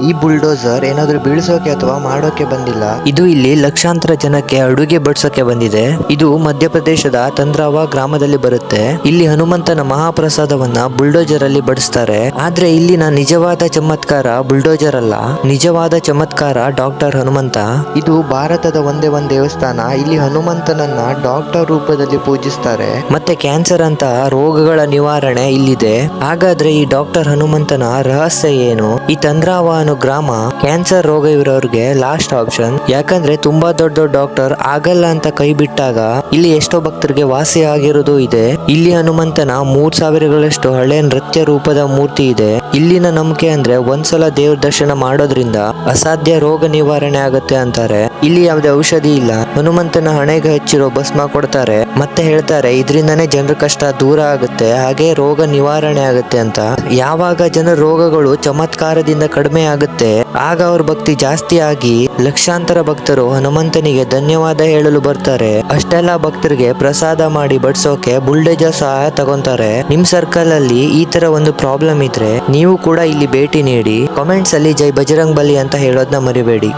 ಈ ಬುಲ್ಡೋಸರ್ ಏನಾದ್ರೂ ಬೀಳ್ಸೋಕೆ ಅಥವಾ ಮಾಡೋಕೆ ಬಂದಿಲ್ಲ. ಇದು ಇಲ್ಲಿ ಲಕ್ಷಾಂತರ ಜನಕ್ಕೆ ಅಡುಗೆ ಬಡಿಸೋಕೆ ಬಂದಿದೆ. ಇದು ಮಧ್ಯಪ್ರದೇಶದ ತಂದ್ರಾವ ಗ್ರಾಮದಲ್ಲಿ ಬರುತ್ತೆ. ಇಲ್ಲಿ ಹನುಮಂತನ ಮಹಾಪ್ರಸಾದವನ್ನ ಬುಲ್ಡೋಜರ್ ಅಲ್ಲಿ ಬಡಿಸ್ತಾರೆ. ಆದ್ರೆ ಇಲ್ಲಿನ ನಿಜವಾದ ಚಮತ್ಕಾರ ಬುಲ್ಡೋಜರ್ ಅಲ್ಲ, ನಿಜವಾದ ಚಮತ್ಕಾರ ಡಾಕ್ಟರ್ ಹನುಮಂತ. ಇದು ಭಾರತದ ಒಂದೇ ಒಂದು ದೇವಸ್ಥಾನ. ಇಲ್ಲಿ ಹನುಮಂತನನ್ನ ಡಾಕ್ಟರ್ ರೂಪದಲ್ಲಿ ಪೂಜಿಸ್ತಾರೆ. ಮತ್ತೆ ಕ್ಯಾನ್ಸರ್ ಅಂತ ರೋಗಗಳ ನಿವಾರಣೆ ಇಲ್ಲಿದೆ. ಹಾಗಾದ್ರೆ ಈ ಡಾಕ್ಟರ್ ಹನುಮಂತನ ರಹಸ್ಯ ಏನು? ಈ ತಂದ್ರಾವ ಅನ್ನೋ ಗ್ರಾಮ ಕ್ಯಾನ್ಸರ್ ರೋಗ ಇರೋರಿಗೆ ಲಾಸ್ಟ್ ಆಪ್ಷನ್. ಯಾಕಂದ್ರೆ ತುಂಬಾ ದೊಡ್ಡ ಡಾಕ್ಟರ್ ಆಗಲ್ಲ ಅಂತ ಕೈ ಬಿಟ್ಟಾಗ ಇಲ್ಲಿ ಎಷ್ಟೋ ಭಕ್ತರಿಗೆ ವಾಸಿ ಆಗಿರೋದು ಇದೆ. ಇಲ್ಲಿ ಹನುಮಂತನ 3000ಗಳಷ್ಟು ಹಳೆ ನೃತ್ಯ ರೂಪದ ಮೂರ್ತಿ ಇದೆ. ಇಲ್ಲಿನ ನಂಬಿಕೆ ಅಂದ್ರೆ ಒಂದ್ಸಲ ದೇವ್ರ ದರ್ಶನ ಮಾಡೋದ್ರಿಂದ ಅಸಾಧ್ಯ ರೋಗ ನಿವಾರಣೆ ಆಗುತ್ತೆ ಅಂತಾರೆ. ಇಲ್ಲಿ ಯಾವುದೇ ಔಷಧಿ ಇಲ್ಲ. ಹನುಮಂತನ ಹಣೆಗೆ ಹಚ್ಚಿರೋ ಭಸ್ಮ ಕೊಡ್ತಾರೆ. ಮತ್ತೆ ಹೇಳ್ತಾರೆ ಇದರಿಂದಾನೇ ಜನರ ಕಷ್ಟ ದೂರ ಆಗುತ್ತೆ, ಹಾಗೆ ರೋಗ ನಿವಾರಣೆ ಆಗುತ್ತೆ ಅಂತ. ಯಾವಾಗ ಜನರ ರೋಗಗಳು ಚಮತ್ಕಾರದಿಂದ ಕಡಿಮೆ ಆಗುತ್ತೆ ಆಗ ಅವ್ರ ಭಕ್ತಿ ಜಾಸ್ತಿ ಆಗಿ ಲಕ್ಷಾಂತರ ಭಕ್ತರು ಹನುಮಂತನಿಗೆ ಧನ್ಯವಾದ ಹೇಳಲು ಬರ್ತಾರೆ. ಅಷ್ಟೆಲ್ಲ ಭಕ್ತರಿಗೆ ಪ್ರಸಾದ ಮಾಡಿ ಬಡ್ಸೋಕೆ ಬುಲ್ಡೋಜರ್ ಸಹಾಯ ತಗೊಂತಾರೆ. ನಿಮ್ ಸರ್ಕಲ್ ಅಲ್ಲಿ ಈ ತರ ಒಂದು ಪ್ರಾಬ್ಲಮ್ ಇದ್ರೆ ನೀವು ಕೂಡ ಇಲ್ಲಿ ಭೇಟಿ ನೀಡಿ. ಕಾಮೆಂಟ್ಸ್ ಅಲ್ಲಿ ಜೈ ಬಜರಂಗ್ ಬಲಿ ಅಂತ ಹೇಳೋದನ್ನ ಮರಿಬೇಡಿ.